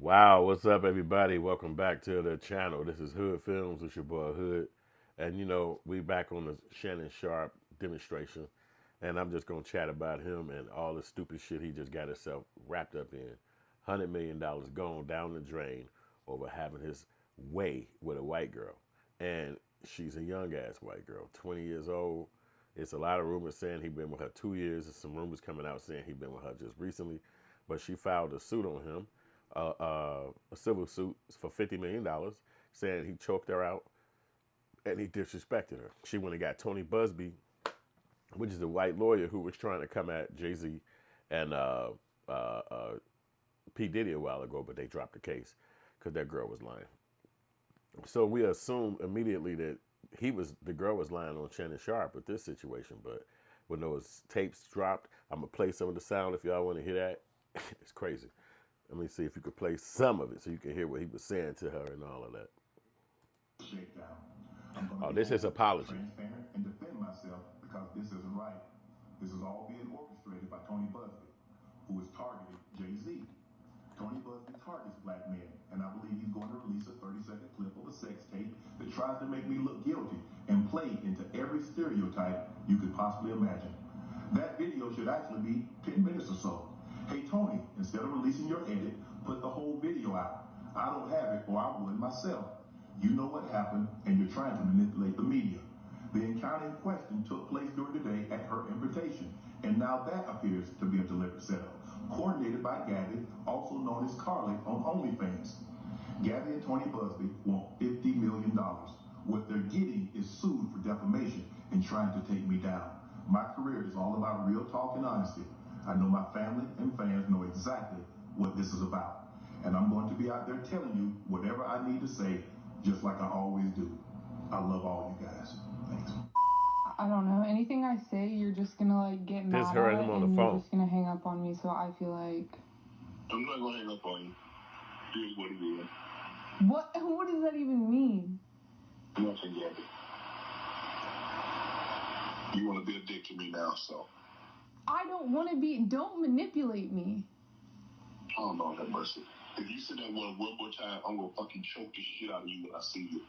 Wow, what's up, everybody? Welcome back to the channel. This is Hood Films. It's your boy Hood, and we back on the Shannon Sharpe demonstration, and I'm just gonna chat about him and all the stupid shit he just got himself wrapped up in. $100 million gone down the drain over having his way with a white girl, and she's a young ass white girl, 20 years old. It's a lot of rumors saying he been with her 2 years. There's some rumors coming out saying he been with her just recently, but she filed a suit on him, a civil suit for $50 million, saying he choked her out and he disrespected her. She went and got Tony Buzbee, which is a white lawyer who was trying to come at Jay Z and P Diddy a while ago, but they dropped the case because that girl was lying. So we assume immediately that the girl was lying on Shannon Sharpe with this situation. But when those tapes dropped, I'm gonna play some of the sound if y'all want to hear that. It's crazy. Let me see if you could play some of it so you can hear what he was saying to her and all of that. Oh, this is apology. Transparent and defend myself because this isn't right. This is all being orchestrated by Tony Buzbee, who has targeted Jay-Z. Tony Buzbee targets black men, and I believe he's going to release a 30-second clip of a sex tape that tries to make me look guilty and play into every stereotype you could possibly imagine. That video should actually be 10 minutes or so. Hey Tony, instead of releasing your edit, put the whole video out. I don't have it, or I would myself. You know what happened, and you're trying to manipulate the media. The encounter in question took place during the day at her invitation, and now that appears to be a deliberate setup, coordinated by Gabby, also known as Carly on OnlyFans. Gabby and Tony Buzbee want $50 million. What they're getting is sued for defamation and trying to take me down. My career is all about real talk and honesty. I know my family and fans know exactly what this is about. And I'm going to be out there telling you whatever I need to say, just like I always do. I love all you guys. Thanks. I don't know. Anything I say, you're just gonna get This mad her at, and him on the and phone. you're just gonna hang up on me. So I feel like. I'm not gonna hang up on you. Do what it is. What? What does that even mean? Nothing yet. You want to be a dick to me now, so. I don't want to be. Don't manipulate me. Oh, Lord have mercy. If you say that word one more time, I'm gonna fucking choke the shit out of you when I see you.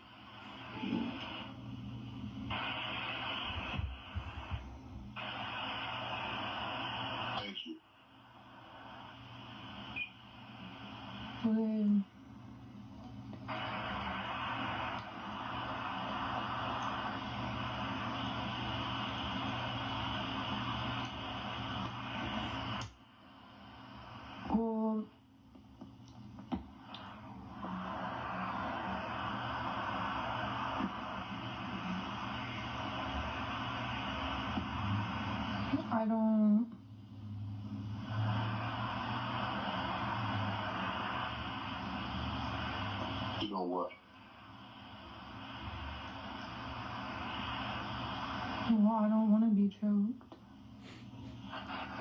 Thank you. Okay. Well, I don't. You know what? Well, I don't want to be choked.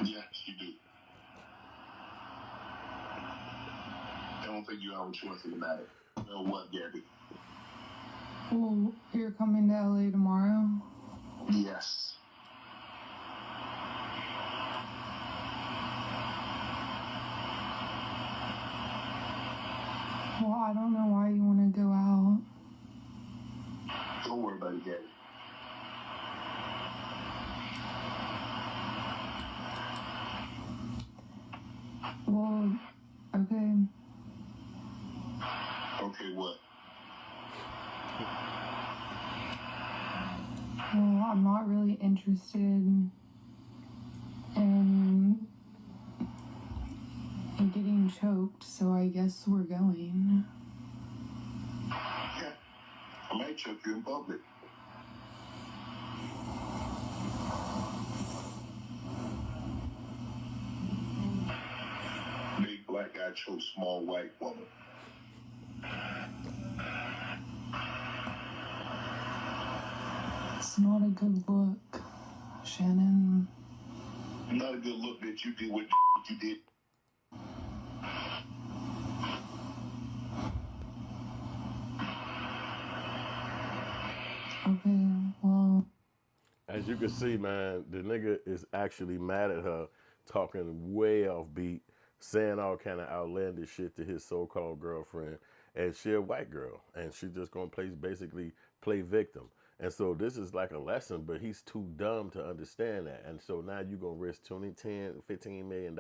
Yes, you do. I don't think you have a choice in the matter. You know what, Gabby? Well, you're coming to LA tomorrow. Yes. Well, I don't know why you want to go out. Don't worry about it, Gabby. Well, okay. Okay, what? Well, I'm not really interested in getting choked, so I guess we're going. Yeah. I might choke you in public. Big black guy choke small white woman. It's not a good look, Shannon. Not a good look that you did what you did. Okay, well. As you can see, man, the nigga is actually mad at her, talking way off beat, saying all kind of outlandish shit to his so-called girlfriend, and she a white girl, and she just gonna basically play victim. And so this is like a lesson, but he's too dumb to understand that. And so now you gonna risk 20, 10, $15 million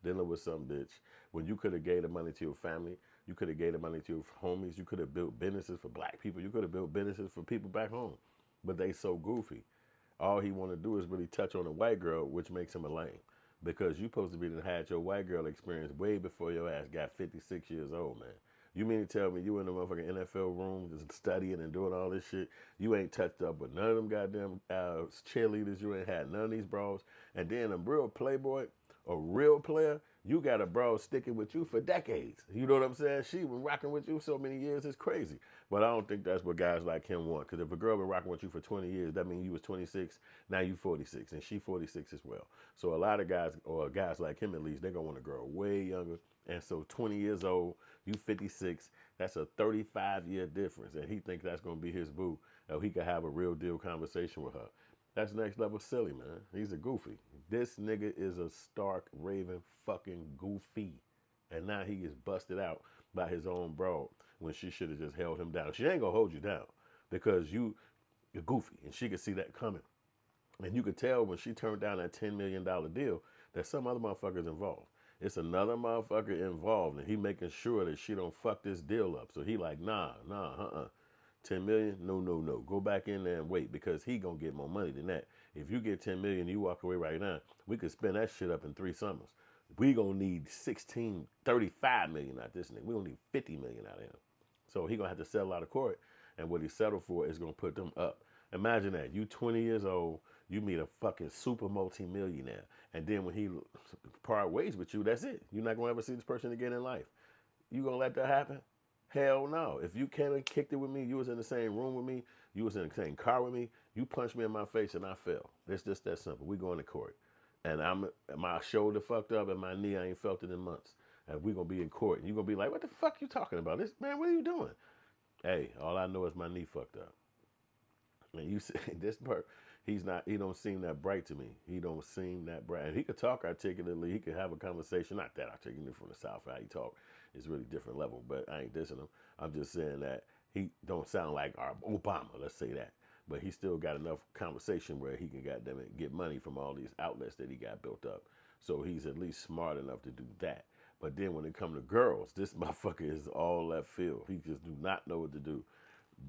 dealing with some bitch when you could have gave the money to your family, you could have gave the money to your homies, you could have built businesses for black people, you could have built businesses for people back home. But they so goofy. All he want to do is really touch on a white girl, which makes him a lame. Because you supposed to be had your white girl experience way before your ass got 56 years old, man. You mean to tell me you in the motherfucking NFL room just studying and doing all this shit? You ain't touched up with none of them goddamn cheerleaders. You ain't had none of these bros. And then a real playboy, a real player, you got a bro sticking with you for decades. You know what I'm saying? She been rocking with you so many years, it's crazy. But I don't think that's what guys like him want. Because if a girl been rocking with you for 20 years, that means you was 26, now you 46, and she 46 as well. So a lot of guys, or guys like him at least, they're going to want a girl way younger. And so 20 years old, you 56, that's a 35-year difference. And he thinks that's going to be his boo. Or he could have a real deal conversation with her. That's next level silly, man. He's a goofy. This nigga is a stark, raving, fucking goofy. And now he is busted out by his own broad when she should have just held him down. She ain't gonna hold you down because you're goofy, and she could see that coming. And you could tell when she turned down that $10 million deal that some other motherfucker's involved. It's another motherfucker involved, and he making sure that she don't fuck this deal up. So he like, nah, 10 million? No, no, no. Go back in there and wait because he gonna get more money than that. If you get 10 million, you walk away right now, we could spend that shit up in 3 summers. We gonna need 35 million out of this nigga. We gonna need 50 million out of him. So he gonna have to settle out of court, and what he settled for is gonna put them up. Imagine that. You 20 years old, you meet a fucking super multi-millionaire, and then when he part ways with you, that's it. You're not gonna ever see this person again in life. You gonna let that happen? Hell no. If you came and kicked it with me, you was in the same room with me, you was in the same car with me, you punched me in my face and I fell. It's just that simple. We going to court. And my shoulder fucked up and my knee, I ain't felt it in months. And we gonna be in court. And you gonna be like, what the fuck you talking about? This man, what are you doing? Hey, all I know is my knee fucked up. And you see this part, he don't seem that bright to me. He don't seem that bright. And he could talk articulately, he could have a conversation, not that articulate from the South, how he talk. It's really different level, but I ain't dissing him. I'm just saying that he don't sound like our Obama, let's say that. But he still got enough conversation where he can goddamn it get money from all these outlets that he got built up. So he's at least smart enough to do that. But then when it come to girls, this motherfucker is all left field. He just do not know what to do.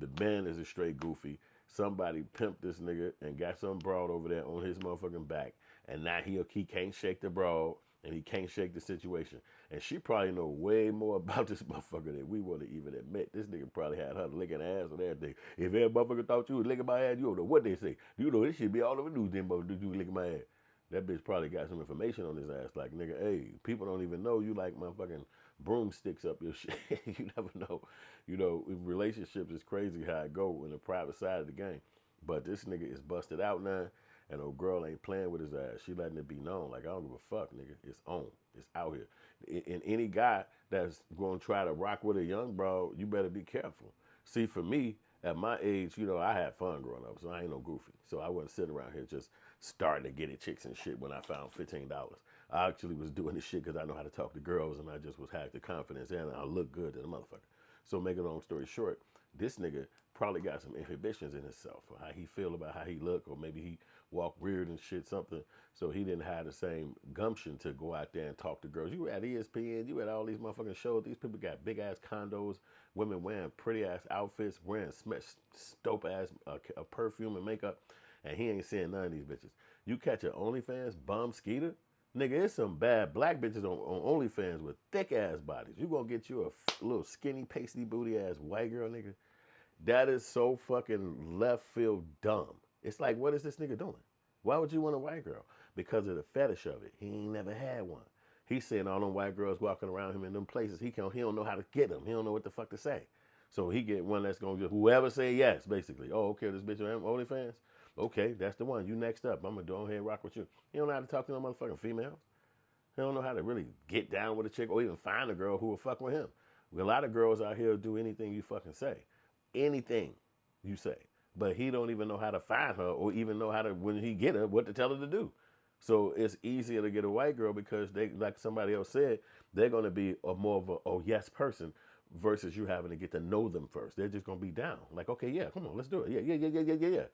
The man is a straight goofy. Somebody pimped this nigga and got some broad over there on his motherfucking back. And now he can't shake the broad and he can't shake the situation. And she probably know way more about this motherfucker than we want to even admit. This nigga probably had her licking ass and everything. If every motherfucker thought you was licking my ass, you don't know what they say. You know, this shit be all over the news, then motherfucker, you licking my ass. That bitch probably got some information on his ass. Like, nigga, hey, people don't even know you like motherfucking broomsticks up your shit. You never know. You know, in relationships, it's crazy how it go in the private side of the game. But this nigga is busted out now, and old girl ain't playing with his ass. She letting it be known. Like, I don't give a fuck, nigga. It's on. It's out here. And any guy that's going to try to rock with a young bro, you better be careful. See, for me, at my age, you know, I had fun growing up, so I ain't no goofy. So I wasn't sitting around here just starting to get at chicks and shit when I found $15. I actually was doing this shit because I know how to talk to girls, and I just had the confidence, and I look good to the motherfucker. So make a long story short, this nigga probably got some inhibitions in himself, or how he feel about how he look, or maybe he walk weird and shit, something. So he didn't have the same gumption to go out there and talk to girls. You were at ESPN, you were at all these motherfucking shows. These people got big ass condos, women wearing pretty ass outfits, wearing dope ass perfume and makeup, and he ain't seeing none of these bitches. You catch an OnlyFans bum skeeter, nigga, it's some bad black bitches on OnlyFans with thick ass bodies. You gonna get you a little skinny, pasty booty ass white girl, nigga. That is so fucking left field dumb. It's like, what is this nigga doing? Why would you want a white girl? Because of the fetish of it. He ain't never had one. He's seeing all them white girls walking around him in them places. He don't know how to get them. He don't know what the fuck to say. So he get one that's gonna just whoever say yes, basically. Oh, okay, this bitch on OnlyFans. Okay, that's the one. You next up. I'm gonna go ahead and rock with you. He don't know how to talk to no motherfucking females. He don't know how to really get down with a chick or even find a girl who will fuck with him. A lot of girls out here do anything you fucking say. Anything you say. But he don't even know how to find her or even know how to, when he get her, what to tell her to do. So it's easier to get a white girl because they, like somebody else said, they're going to be a more of a oh yes person versus you having to get to know them first. They're just going to be down. Like, okay, yeah, come on, let's do it. Yeah, yeah, yeah, yeah, yeah, yeah, yeah.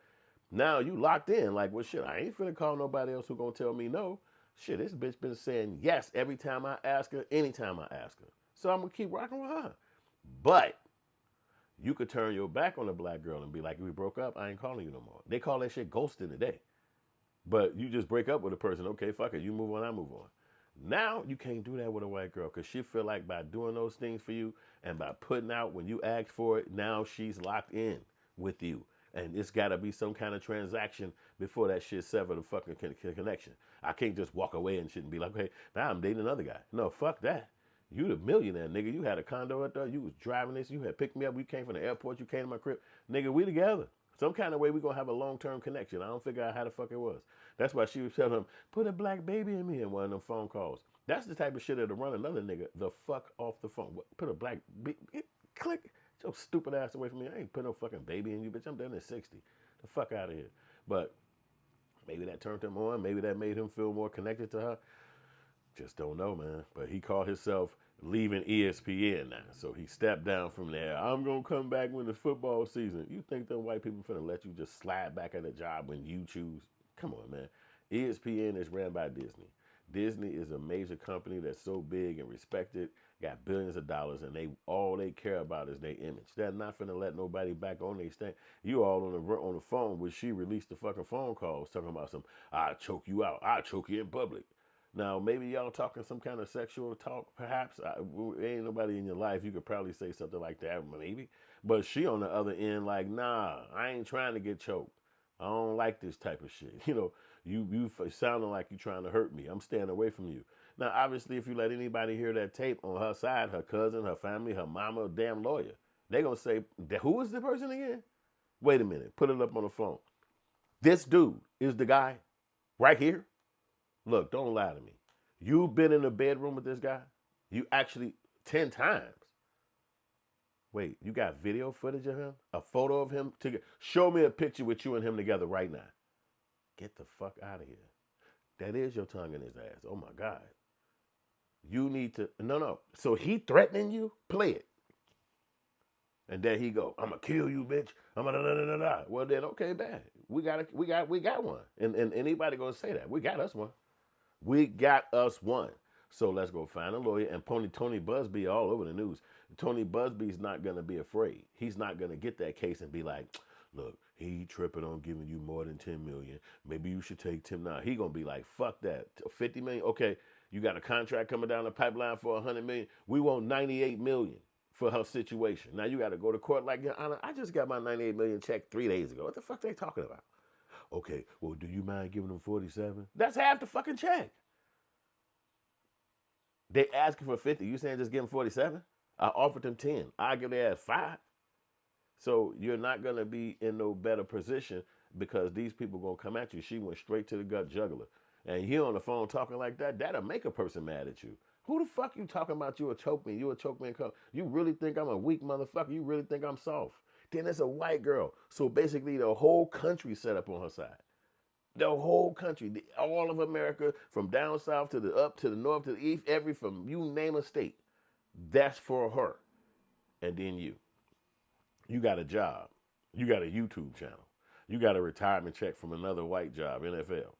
Now you locked in. Like, well, shit, I ain't finna call nobody else who gonna tell me no. Shit, this bitch been saying yes every time I ask her, anytime I ask her. So I'm gonna keep rocking with her. But you could turn your back on a black girl and be like, we broke up, I ain't calling you no more. They call that shit ghosting today. But you just break up with a person, okay, fuck it, you move on, I move on. Now you can't do that with a white girl because she feel like by doing those things for you and by putting out when you ask for it, now she's locked in with you. And it's got to be some kind of transaction before that shit sever the fucking connection. I can't just walk away and shit and be like, okay, now I'm dating another guy. No, fuck that. You the millionaire, nigga. You had a condo out there. You was driving this. You had picked me up. We came from the airport. You came to my crib. Nigga, we together. Some kind of way we going to have a long-term connection. I don't figure out how the fuck it was. That's why she was telling him, put a black baby in me in one of them phone calls. That's the type of shit that'll run another nigga the fuck off the phone. Put a black baby. Click. Get your stupid ass away from me. I ain't put no fucking baby in you, bitch. I'm done at 60. The fuck out of here. But maybe that turned him on. Maybe that made him feel more connected to her. Just don't know, man. But he called himself leaving ESPN now. So he stepped down from there. I'm going to come back when the football season. You think them white people finna let you just slide back at a job when you choose? Come on, man. ESPN is ran by Disney. Disney is a major company that's so big and respected, got billions of dollars, and all they care about is their image. They're not finna let nobody back on their stand. You all on the phone when she released the fucking phone calls talking about some, I'll choke you out. I'll choke you in public. Now, maybe y'all talking some kind of sexual talk, perhaps. Ain't nobody in your life. You could probably say something like that, maybe. But she on the other end like, nah, I ain't trying to get choked. I don't like this type of shit. You know, you sounding like you trying to hurt me. I'm staying away from you. Now, obviously, if you let anybody hear that tape on her side, her cousin, her family, her mama, damn lawyer, they going to say, who is the person again? Wait a minute. Put it up on the phone. This dude is the guy right here. Look, don't lie to me. You've been in the bedroom with this guy? You actually 10 times. Wait, you got video footage of him? A photo of him? Show me a picture with you and him together right now. Get the fuck out of here. That is your tongue in his ass. Oh my God. You need to, no. So he threatening you? Play it. And there he go. I'm gonna kill you, bitch. I'm gonna da. Well then, okay, bad. We got one. And anybody gonna say that? We got us one. We got us one. So let's go find a lawyer. And Tony Buzbee all over the news. Tony Buzbee's not going to be afraid. He's not going to get that case and be like, look, he tripping on giving you more than 10 million. Maybe you should take 10 now. He going to be like, fuck that. 50 million? Okay, you got a contract coming down the pipeline for 100 million. We want 98 million for her situation. Now you got to go to court like, Your Honor, I just got my 98 million check 3 days ago. What the fuck they talking about? Okay, well, do you mind giving them 47? That's half the fucking check. They asking for 50. You saying just give them 47? I offered them 10. I give their ass 5. So you're not going to be in no better position because these people going to come at you. She went straight to the gut jugular. And you on the phone talking like that, that'll make a person mad at you. Who the fuck you talking about? You a choke me. You a choke me. You really think I'm a weak motherfucker? You really think I'm soft? Then it's a white girl. So basically the whole country set up on her side. The whole country, all of America, from down south to the up to the north to the east, from you name a state, that's for her. And then you got a job, you got a YouTube channel, you got a retirement check from another white job, NFL.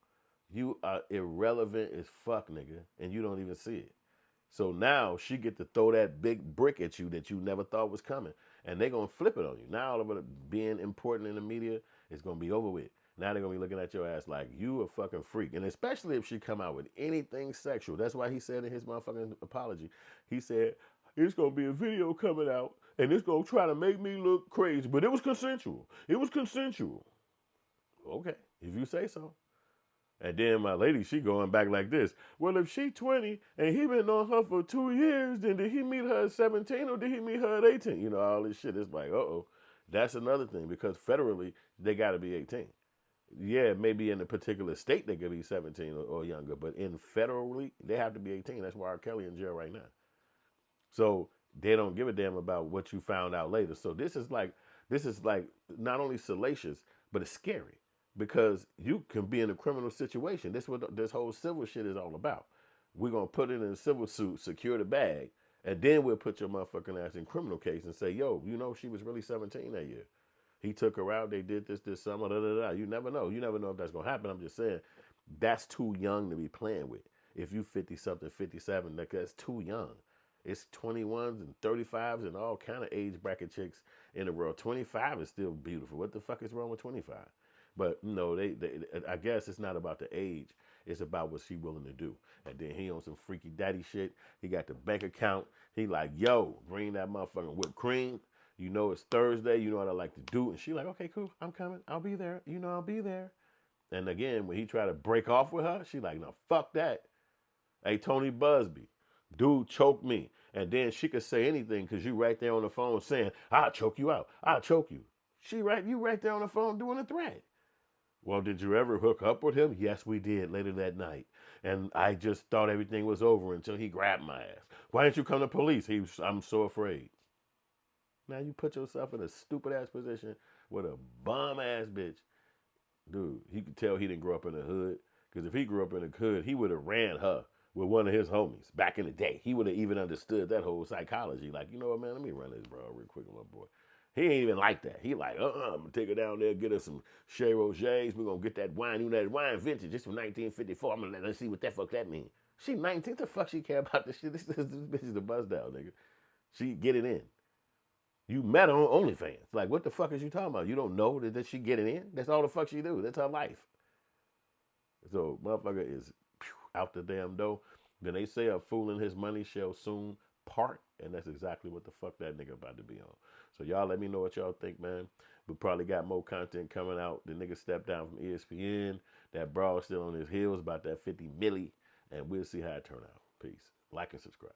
You are irrelevant as fuck, nigga, and you don't even see it. So now she get to throw that big brick at you that you never thought was coming, and they gonna flip it on you. Now all of it being important in the media is gonna be over with. Now they're going to be looking at your ass like you a fucking freak. And especially if she come out with anything sexual. That's why he said in his motherfucking apology, he said, it's going to be a video coming out and it's going to try to make me look crazy. But it was consensual. It was consensual. Okay, if you say so. And then my lady, she going back like this. Well, if she 20 and he been on her for 2 years, then did he meet her at 17 or did he meet her at 18? You know, all this shit. It's like, uh-oh. That's another thing because federally, they got to be 18. Yeah, maybe in a particular state they could be 17 or younger, but in federally they have to be 18. That's why R. Kelly in jail right now. So they don't give a damn about what you found out later. So this is like not only salacious, but it's scary because you can be in a criminal situation. This is what this whole civil shit is all about. We're gonna put it in a civil suit, secure the bag, and then we'll put your motherfucking ass in criminal case and say, yo, you know she was really 17 that year. He took her out. They did this summer. Da, da, da. You never know. You never know if that's gonna happen. I'm just saying, that's too young to be playing with. If you 50 something, 57, that's too young. It's 21s and 35s and all kind of age bracket chicks in the world. 25 is still beautiful. What the fuck is wrong with 25? But no, they I guess it's not about the age. It's about what she willing to do. And then he on some freaky daddy shit. He got the bank account. He like, yo, bring that motherfucking whipped cream. You know it's Thursday. You know what I like to do. And she like, okay, cool. I'm coming. I'll be there. You know I'll be there. And again, when he tried to break off with her, she like, no, fuck that. Hey, Tony Buzbee, dude choked me. And then she could say anything because you right there on the phone saying, I'll choke you out. I'll choke you. You right there on the phone doing a threat. Well, did you ever hook up with him? Yes, we did later that night. And I just thought everything was over until he grabbed my ass. Why didn't you come to police? I'm so afraid. Now you put yourself in a stupid ass position with a bum ass bitch. Dude, he could tell he didn't grow up in the hood. Because if he grew up in the hood, he would have ran her with one of his homies back in the day. He would have even understood that whole psychology. Like, you know what, man, let me run this bro real quick with my boy. He ain't even like that. He like, I'm going to take her down there, get her some Chez Rogers. We're going to get that wine. You know that wine vintage. It's from 1954. I'm going to let her see what that fuck that mean. She 19. The fuck she care about this shit? This bitch is the buzz down, nigga. She get it in. You met her on OnlyFans. Like, what the fuck is you talking about? You don't know that she get it in? That's all the fuck she do. That's her life. So, motherfucker is out the damn door. Then they say a fool in his money shall soon part, and that's exactly what the fuck that nigga about to be on. So y'all let me know what y'all think, man. We probably got more content coming out. The nigga stepped down from ESPN. That bra is still on his heels about that 50 milli, and we'll see how it turn out. Peace. Like and subscribe.